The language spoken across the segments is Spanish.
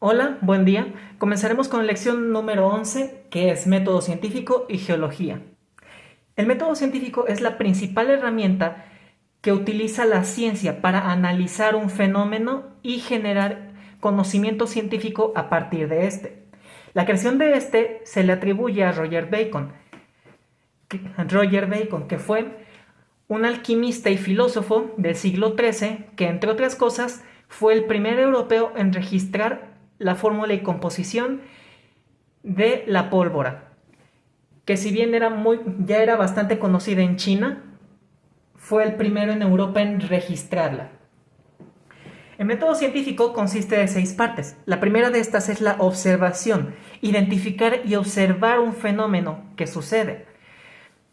Hola, buen día. Comenzaremos con la lección número 11, que es método científico y geología. El método científico es la principal herramienta que utiliza la ciencia para analizar un fenómeno y generar conocimiento científico a partir de este. La creación de este se le atribuye a Roger Bacon, que fue un alquimista y filósofo del siglo XIII que, entre otras cosas, fue el primer europeo en registrar la fórmula y composición de la pólvora, que si bien ya era bastante conocida en China, fue el primero en Europa en registrarla. El método científico consiste de 6 partes. La primera de estas es la observación, identificar y observar un fenómeno que sucede.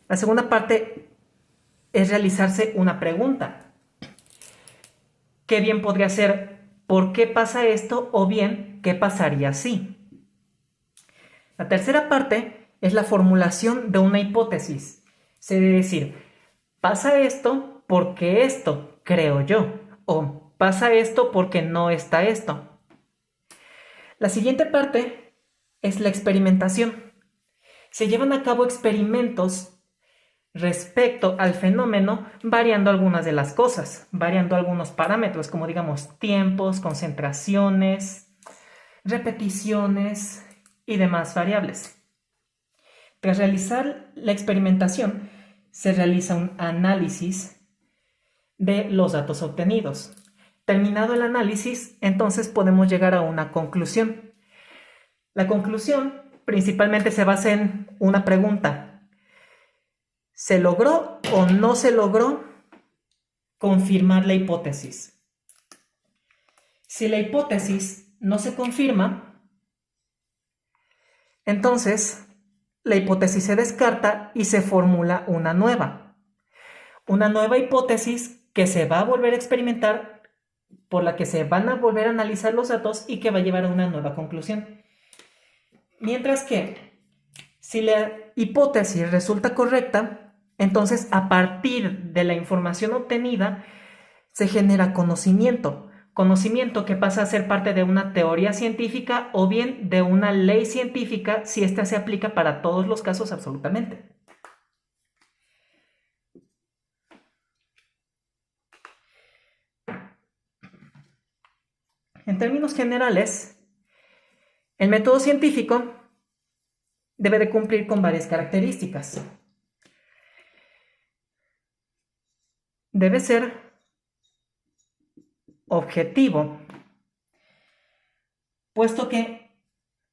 La segunda parte es realizarse una pregunta. ¿Qué bien podría ser? ¿Por qué pasa esto? O bien, ¿qué pasaría si? La tercera parte es la formulación de una hipótesis. Es decir, pasa esto porque esto, creo yo. O pasa esto porque no está esto. La siguiente parte es la experimentación. Se llevan a cabo experimentos respecto al fenómeno, variando algunas de las cosas, variando algunos parámetros, como digamos tiempos, concentraciones, repeticiones y demás variables. Tras realizar la experimentación, se realiza un análisis de los datos obtenidos. Terminado el análisis, entonces podemos llegar a una conclusión. La conclusión principalmente se basa en una pregunta: ¿se logró o no se logró confirmar la hipótesis? Si la hipótesis no se confirma, entonces la hipótesis se descarta y se formula una nueva. Una nueva hipótesis que se va a volver a experimentar, por la que se van a volver a analizar los datos y que va a llevar a una nueva conclusión. Mientras que, si la hipótesis resulta correcta, entonces a partir de la información obtenida se genera conocimiento. Conocimiento que pasa a ser parte de una teoría científica o bien de una ley científica si ésta se aplica para todos los casos absolutamente. En términos generales, el método científico debe de cumplir con varias características. Debe ser objetivo, puesto que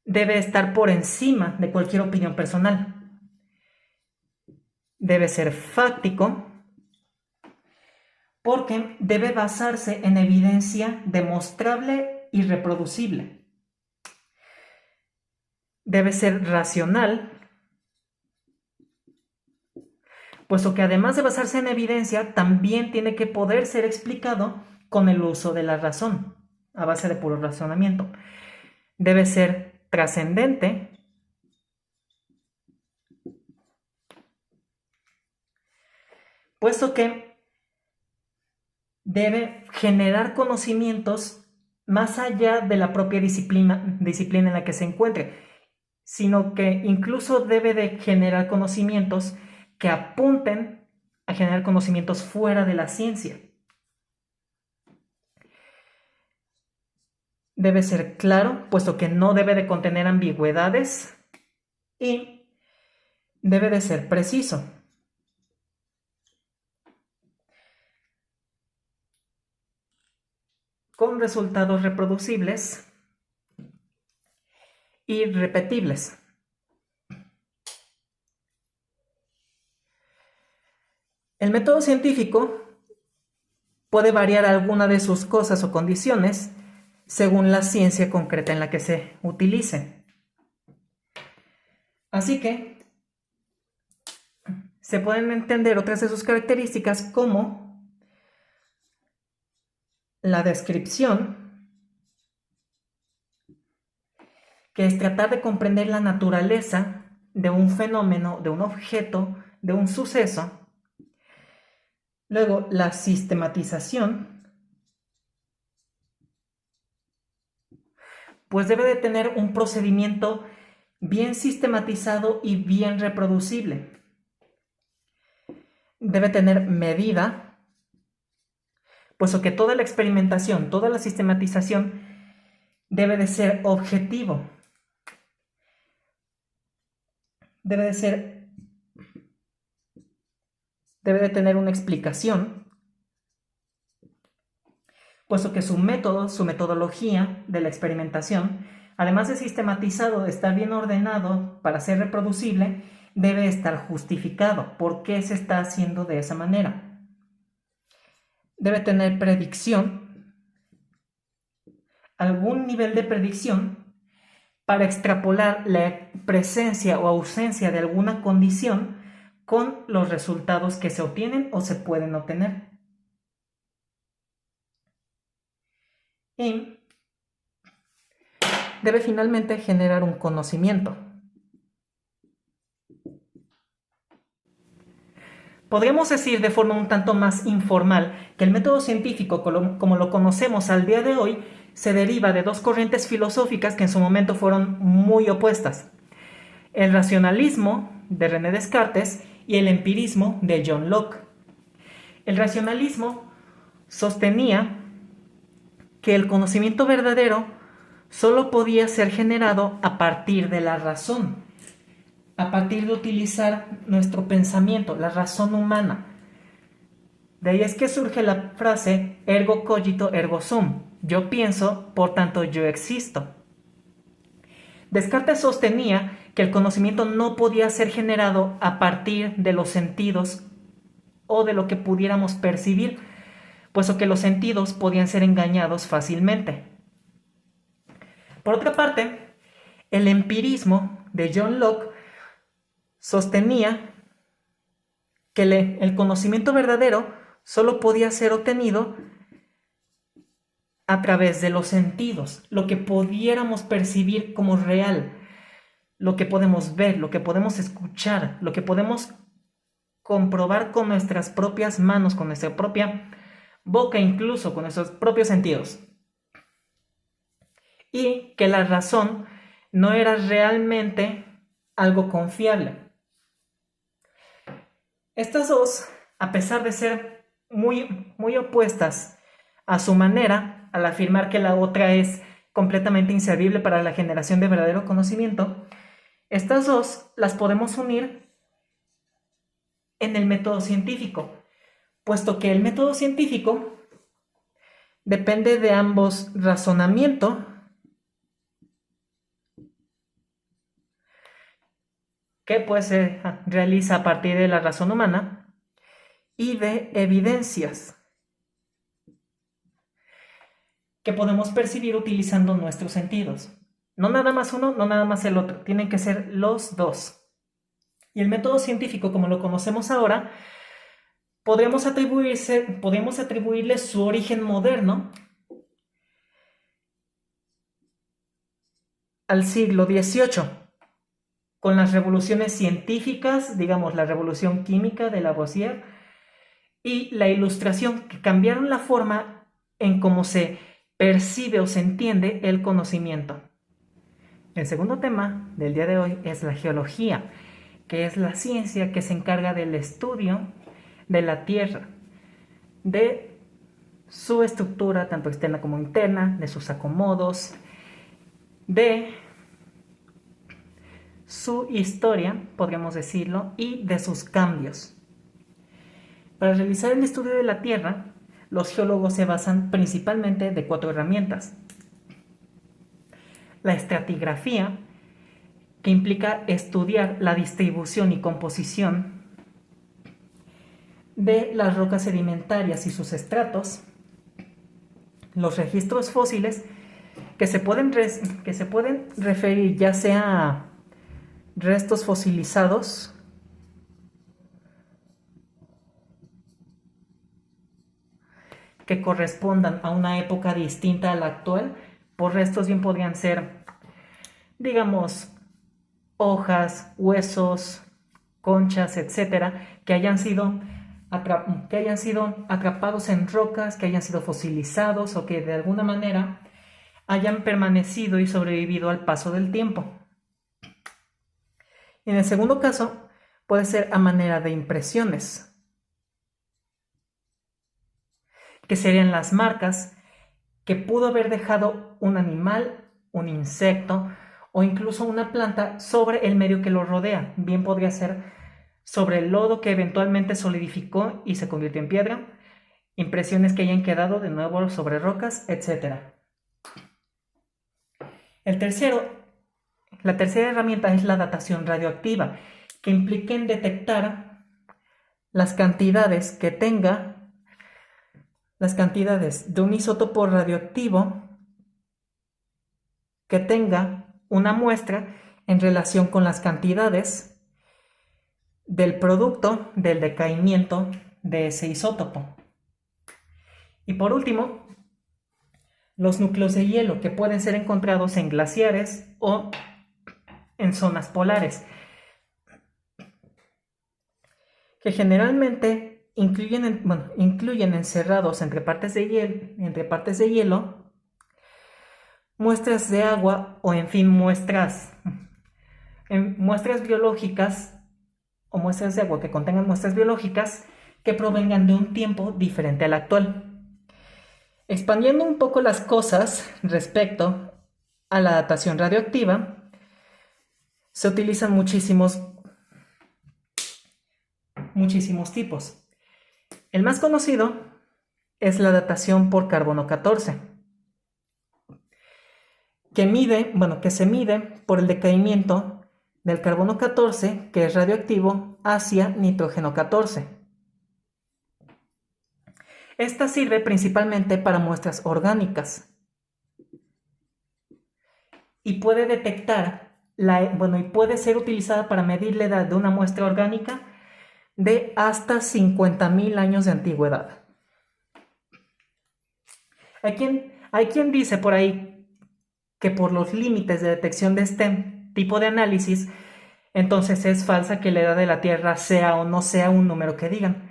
debe estar por encima de cualquier opinión personal. Debe ser fáctico, porque debe basarse en evidencia demostrable y reproducible. Debe ser racional, puesto que además de basarse en evidencia, también tiene que poder ser explicado con el uso de la razón, a base de puro razonamiento. Debe ser trascendente, puesto que debe generar conocimientos más allá de la propia disciplina en la que se encuentre, sino que incluso debe de generar conocimientos que apunten a generar conocimientos fuera de la ciencia. Debe ser claro, puesto que no debe de contener ambigüedades, y debe de ser preciso. Con resultados reproducibles y repetibles. El método científico puede variar alguna de sus cosas o condiciones según la ciencia concreta en la que se utilice. Así que se pueden entender otras de sus características como la descripción, que es tratar de comprender la naturaleza de un fenómeno, de un objeto, de un suceso. Luego, la sistematización, pues debe de tener un procedimiento bien sistematizado y bien reproducible. Debe tener medida, puesto que toda la experimentación, toda la sistematización debe de ser objetivo. Debe de tener una explicación, puesto que su método, su metodología de la experimentación, además de sistematizado, de estar bien ordenado para ser reproducible, debe estar justificado. ¿Por qué se está haciendo de esa manera? Debe tener predicción, algún nivel de predicción para extrapolar la presencia o ausencia de alguna condición con los resultados que se obtienen o se pueden obtener. Y debe finalmente generar un conocimiento. Podríamos decir de forma un tanto más informal que el método científico, como lo conocemos al día de hoy, se deriva de dos corrientes filosóficas que en su momento fueron muy opuestas: el racionalismo de René Descartes y el empirismo de John Locke. El racionalismo sostenía que el conocimiento verdadero solo podía ser generado a partir de la razón, a partir de utilizar nuestro pensamiento, la razón humana. De ahí es que surge la frase ergo cogito ergo sum. Yo pienso, por tanto yo existo. Descartes sostenía que el conocimiento no podía ser generado a partir de los sentidos o de lo que pudiéramos percibir, puesto que los sentidos podían ser engañados fácilmente. Por otra parte, el empirismo de John Locke sostenía que el conocimiento verdadero solo podía ser obtenido a través de los sentidos, lo que pudiéramos percibir como real, lo que podemos ver, lo que podemos escuchar, lo que podemos comprobar con nuestras propias manos, con nuestra propia boca, incluso con nuestros propios sentidos. Y que la razón no era realmente algo confiable. Estas dos, a pesar de ser muy opuestas a su manera, al afirmar que la otra es completamente inservible para la generación de verdadero conocimiento, estas dos las podemos unir en el método científico, puesto que el método científico depende de ambos razonamiento, que pues se realiza a partir de la razón humana, y de evidencias que podemos percibir utilizando nuestros sentidos. No nada más uno, no nada más el otro, tienen que ser los dos. Y el método científico, como lo conocemos ahora, podemos atribuirle su origen moderno al siglo XVIII, con las revoluciones científicas, digamos la revolución química de Lavoisier y la Ilustración, que cambiaron la forma en cómo se percibe o se entiende el conocimiento. El segundo tema del día de hoy es la geología, que es la ciencia que se encarga del estudio de la Tierra, de su estructura tanto externa como interna, de sus acomodos, de su historia, podríamos decirlo, y de sus cambios. Para realizar el estudio de la Tierra, los geólogos se basan principalmente de 4 herramientas. La estratigrafía, que implica estudiar la distribución y composición de las rocas sedimentarias y sus estratos. Los registros fósiles, que se pueden referir ya sea a restos fosilizados que correspondan a una época distinta a la actual. Por restos bien podrían ser, digamos, hojas, huesos, conchas, etcétera, que hayan sido atrapados en rocas, que hayan sido fosilizados o que de alguna manera hayan permanecido y sobrevivido al paso del tiempo. En el segundo caso, puede ser a manera de impresiones, que serían las marcas que pudo haber dejado un animal, un insecto o incluso una planta sobre el medio que lo rodea. Bien podría ser sobre el lodo que eventualmente solidificó y se convirtió en piedra, impresiones que hayan quedado de nuevo sobre rocas, etc. La tercera herramienta es la datación radioactiva, que implica en detectar las cantidades que tenga, las cantidades de un isótopo radioactivo que tenga una muestra en relación con las cantidades del producto del decaimiento de ese isótopo. Y por último, los núcleos de hielo, que pueden ser encontrados en glaciares o en zonas polares, que generalmente incluyen encerrados entre partes de hielo, muestras de agua o en fin muestras biológicas o muestras de agua que contengan muestras biológicas que provengan de un tiempo diferente al actual. Expandiendo un poco las cosas respecto a la datación radioactiva, se utilizan muchísimos tipos. El más conocido es la datación por carbono 14, que se mide por el decaimiento del carbono 14, que es radioactivo, hacia nitrógeno 14. Esta sirve principalmente para muestras orgánicas y puede puede ser utilizada para medir la edad de una muestra orgánica de hasta 50.000 años de antigüedad. Hay quien dice por ahí que por los límites de detección de este tipo de análisis, entonces es falsa que la edad de la Tierra sea o no sea un número que digan.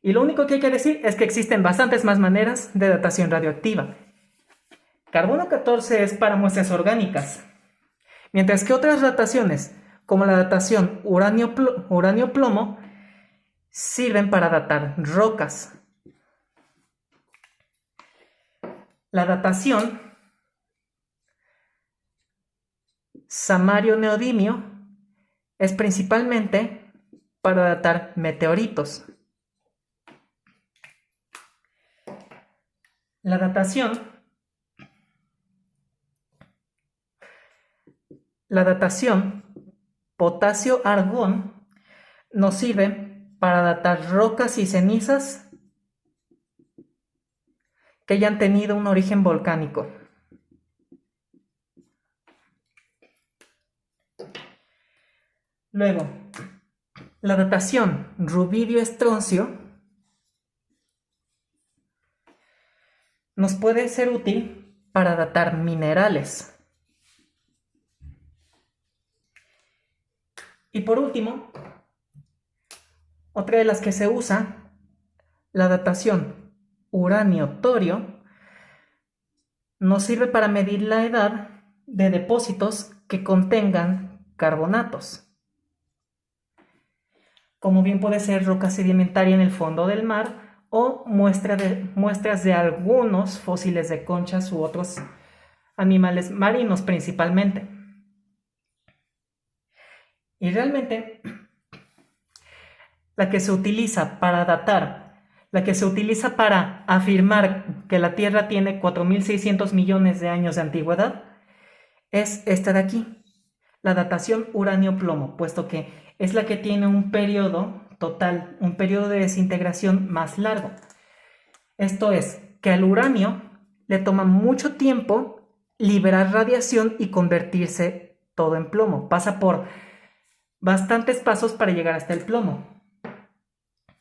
Y lo único que hay que decir es que existen bastantes más maneras de datación radioactiva. Carbono 14 es para muestras orgánicas, mientras que otras dataciones, como la datación uranio-plomo, sirven para datar rocas. La datación samario-neodimio es principalmente para datar meteoritos. La datación potasio-argón nos sirve para datar rocas y cenizas que hayan tenido un origen volcánico. Luego, la datación rubidio-estroncio nos puede ser útil para datar minerales. Y por último, otra de las que se usa, la datación uranio-torio, nos sirve para medir la edad de depósitos que contengan carbonatos, como bien puede ser roca sedimentaria en el fondo del mar o muestras de algunos fósiles de conchas u otros animales marinos principalmente. Y realmente la que se utiliza para afirmar que la Tierra tiene 4.600 millones de años de antigüedad, es esta de aquí, la datación uranio-plomo, puesto que es la que tiene un periodo de desintegración más largo. Esto es, que al uranio le toma mucho tiempo liberar radiación y convertirse todo en plomo. Pasa por bastantes pasos para llegar hasta el plomo.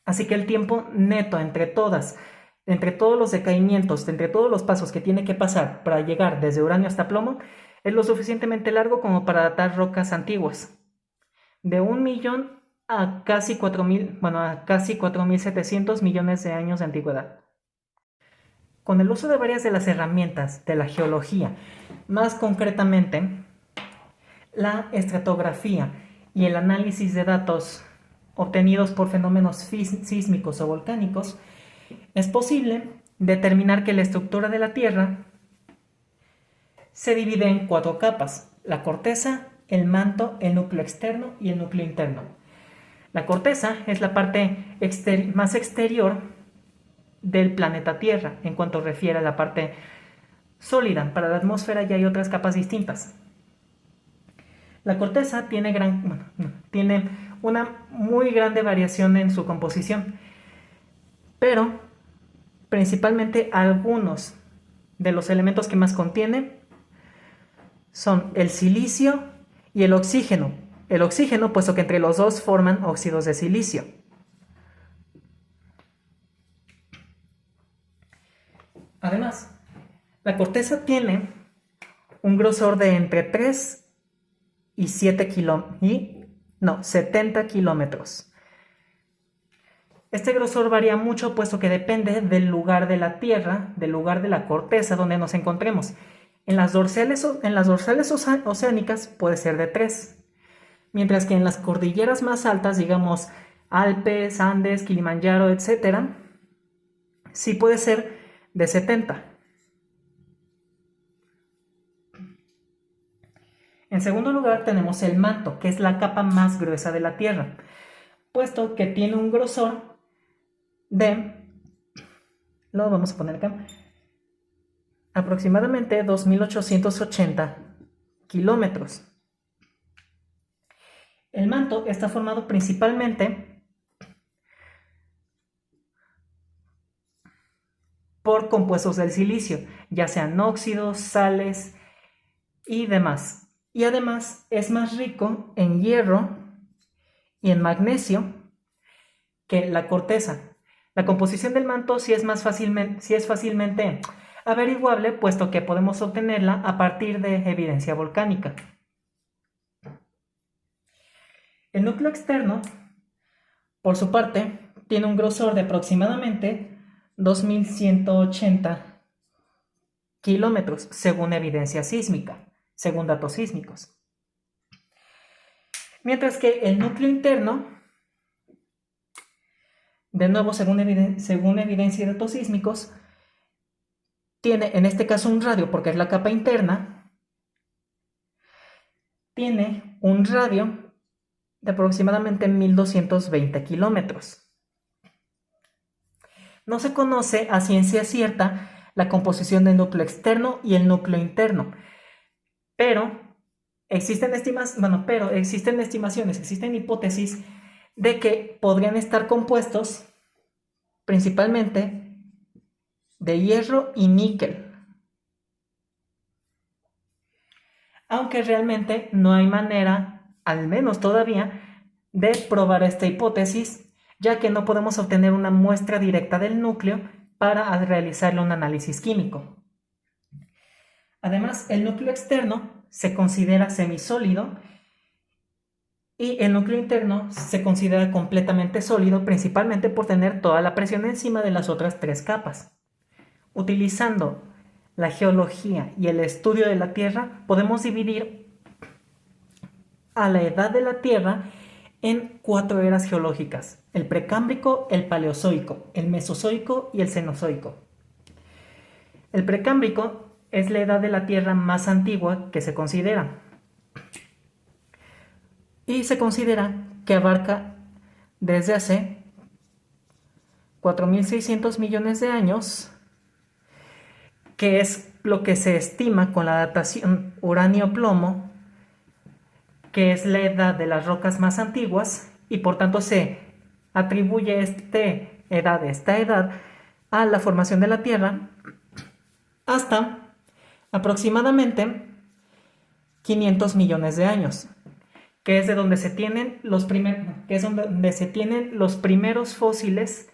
Así que el tiempo neto entre todos los decaimientos, entre todos los pasos que tiene que pasar para llegar desde uranio hasta plomo, es lo suficientemente largo como para datar rocas antiguas, de 1 millón a casi 4.700 millones de años de antigüedad. con el uso de varias de las herramientas de la geología, más concretamente la estratigráfica y el análisis de datos obtenidos por fenómenos sísmicos o volcánicos, es posible determinar que la estructura de la Tierra se divide en 4 capas: la corteza, el manto, el núcleo externo y el núcleo interno. La corteza es la parte más exterior del planeta Tierra en cuanto refiere a la parte sólida. Para la atmósfera ya hay otras capas distintas. La corteza tiene una muy grande variación en su composición, pero principalmente algunos de los elementos que más contiene son el silicio y el oxígeno. El oxígeno, puesto que entre los dos forman óxidos de silicio. Además, la corteza tiene un grosor de entre 3 y 70 kilómetros. Este grosor varía mucho, puesto que depende del lugar de la Tierra, del lugar de la corteza donde nos encontremos. En las dorsales oceánicas puede ser de 3, mientras que en las cordilleras más altas, digamos Alpes, Andes, Kilimanjaro, etc., sí puede ser de 70. En segundo lugar tenemos el manto, que es la capa más gruesa de la Tierra, puesto que tiene un grosor de, lo vamos a poner acá, aproximadamente 2.880 kilómetros. El manto está formado principalmente por compuestos del silicio, ya sean óxidos, sales y demás. Y además es más rico en hierro y en magnesio que la corteza. La composición del manto sí es fácilmente averiguable, puesto que podemos obtenerla a partir de evidencia volcánica. El núcleo externo, por su parte, tiene un grosor de aproximadamente 2.180 kilómetros, según evidencia sísmica, según datos sísmicos. Mientras que el núcleo interno, de nuevo según evidencia y datos sísmicos, tiene en este caso un radio, porque es la capa interna, tiene un radio de aproximadamente 1.220 kilómetros. No se conoce a ciencia cierta la composición del núcleo externo y el núcleo interno, pero existen estimaciones, existen hipótesis de que podrían estar compuestos principalmente de hierro y níquel, aunque realmente no hay manera, al menos todavía, de probar esta hipótesis, ya que no podemos obtener una muestra directa del núcleo para realizarle un análisis químico. Además, el núcleo externo se considera semisólido y el núcleo interno se considera completamente sólido, principalmente por tener toda la presión encima de las otras 3 capas. Utilizando la geología y el estudio de la Tierra, podemos dividir a la edad de la Tierra en 4 eras geológicas: el precámbrico, el paleozoico, el mesozoico y el cenozoico. El precámbrico es la edad de la Tierra más antigua que se considera, y se considera que abarca desde hace 4.600 millones de años, que es lo que se estima con la datación uranio-plomo, que es la edad de las rocas más antiguas, y por tanto se atribuye esta edad a la formación de la Tierra hasta aproximadamente 500 millones de años, que es de donde se tienen los primeros fósiles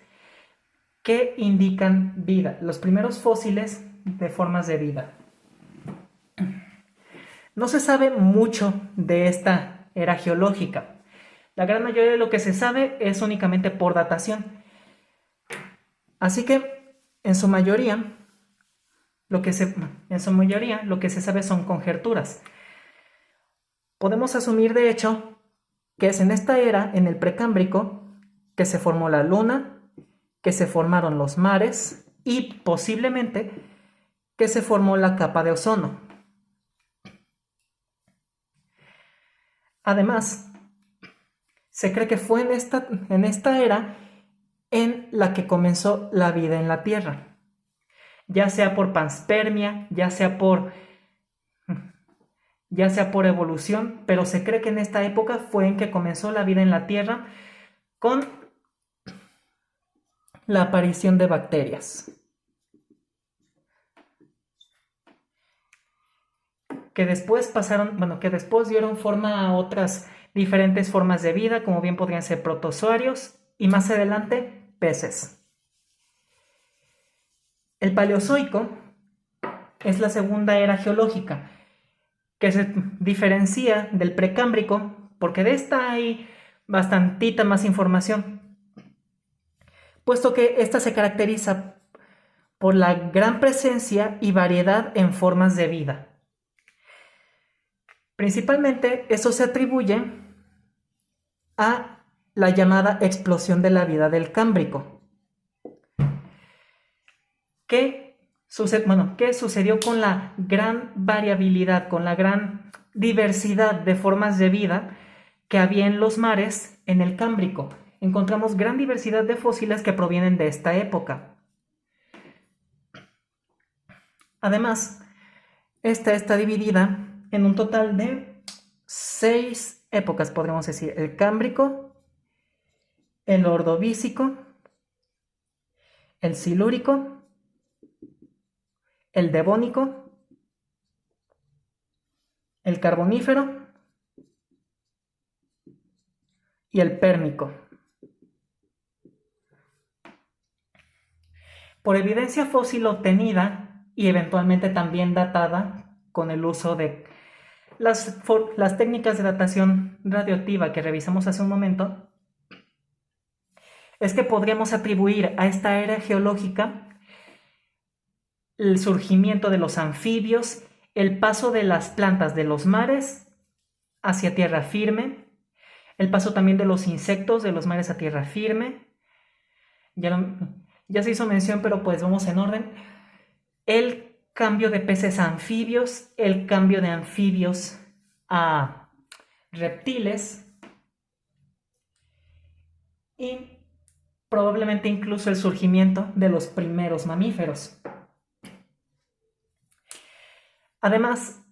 que indican vida, los primeros fósiles de formas de vida. No se sabe mucho de esta era geológica. La gran mayoría de lo que se sabe es únicamente por datación. Así que, en su mayoría, en su mayoría, lo que se sabe son conjeturas. Podemos asumir, de hecho, que es en esta era, en el Precámbrico, que se formó la Luna, que se formaron los mares y posiblemente que se formó la capa de ozono. Además, se cree que fue en esta era en la que comenzó la vida en la Tierra, ya sea por panspermia, ya sea por evolución, pero se cree que en esta época fue en que comenzó la vida en la Tierra con la aparición de bacterias, que después dieron forma a otras diferentes formas de vida, como bien podrían ser protozoarios y más adelante peces. El Paleozoico es la segunda era geológica, que se diferencia del Precámbrico, porque de esta hay bastantita más información, puesto que esta se caracteriza por la gran presencia y variedad en formas de vida. Principalmente eso se atribuye a la llamada explosión de la vida del Cámbrico, que sucedió con la gran variabilidad, con la gran diversidad de formas de vida que había en los mares en el Cámbrico. Encontramos gran diversidad de fósiles que provienen de esta época. Además, esta está dividida en un total de 6 épocas, podríamos decir: el Cámbrico, el Ordovícico, el Silúrico, el Devónico, el Carbonífero y el Pérmico. Por evidencia fósil obtenida y eventualmente también datada con el uso de las técnicas de datación radioactiva que revisamos hace un momento, es que podríamos atribuir a esta era geológica el surgimiento de los anfibios, el paso de las plantas de los mares hacia tierra firme, el paso también de los insectos de los mares a tierra firme. Ya se hizo mención, pero pues vamos en orden. El cambio de peces a anfibios, el cambio de anfibios a reptiles y probablemente incluso el surgimiento de los primeros mamíferos. Además,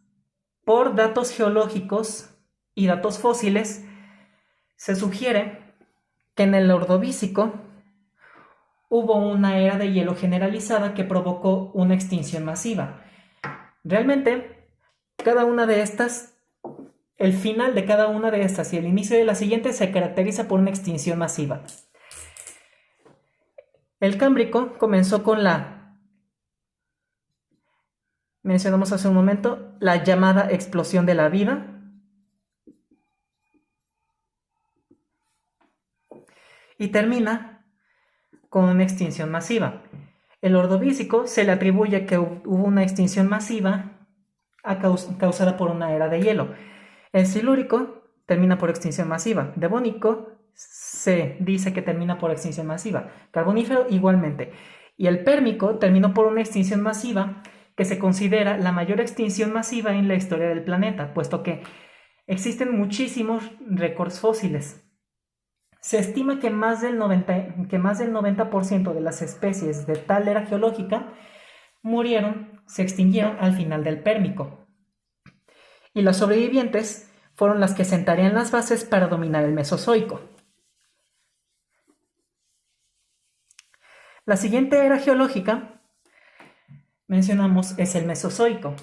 por datos geológicos y datos fósiles, se sugiere que en el Ordovícico hubo una era de hielo generalizada que provocó una extinción masiva. Realmente, cada una de estas, el final de cada una de estas y el inicio de la siguiente se caracteriza por una extinción masiva. El Cámbrico comenzó con mencionamos hace un momento, la llamada explosión de la vida, y termina con una extinción masiva. El Ordovícico se le atribuye que hubo una extinción masiva causada por una era de hielo. El Silúrico termina por extinción masiva. Devónico se dice que termina por extinción masiva. Carbonífero igualmente. Y el Pérmico terminó por una extinción masiva que se considera la mayor extinción masiva en la historia del planeta, puesto que existen muchísimos récords fósiles. Se estima que más del 90% de las especies de tal era geológica se extinguieron al final del Pérmico. Y las sobrevivientes fueron las que sentarían las bases para dominar el Mesozoico. La siguiente era geológica, mencionamos, es el Mesozoico,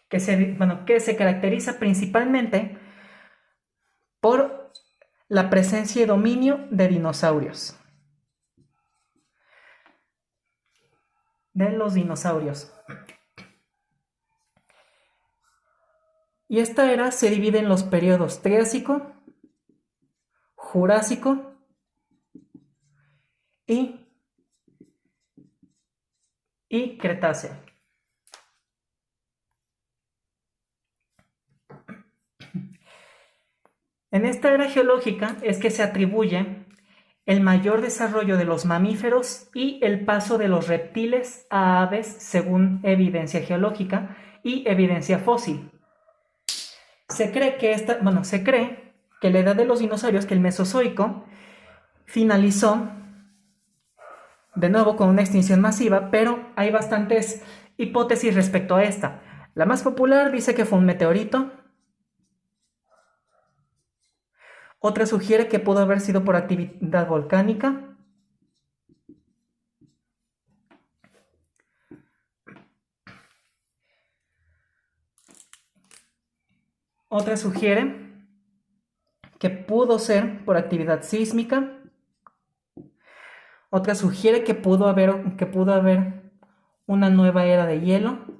que se caracteriza principalmente por la presencia y dominio de dinosaurios. De los dinosaurios. Y esta era se divide en los periodos Triásico, Jurásico y Cretáceo. En esta era geológica es que se atribuye el mayor desarrollo de los mamíferos y el paso de los reptiles a aves según evidencia geológica y evidencia fósil. Se cree que la edad de los dinosaurios, que el Mesozoico, finalizó de nuevo con una extinción masiva, pero hay bastantes hipótesis respecto a esta. La más popular dice que fue un meteorito. Otra sugiere que pudo haber sido por actividad volcánica. Otra sugiere que pudo ser por actividad sísmica. Otra sugiere que pudo haber una nueva era de hielo.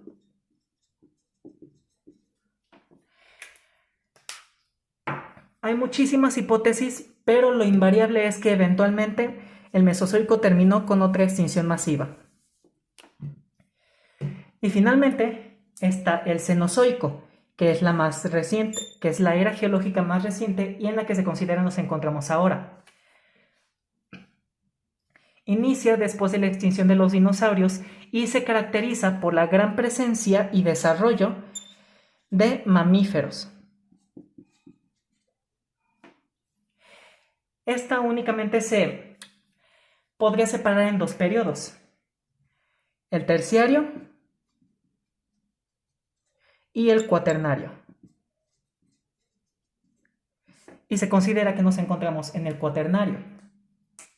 Hay muchísimas hipótesis, pero lo invariable es que eventualmente el Mesozoico terminó con otra extinción masiva. Y finalmente está el Cenozoico, que es la más reciente, que es la era geológica más reciente y en la que se considera nos encontramos ahora. Inicia después de la extinción de los dinosaurios y se caracteriza por la gran presencia y desarrollo de mamíferos. Esta únicamente se podría separar en dos periodos: el terciario y el cuaternario. Y se considera que nos encontramos en el cuaternario.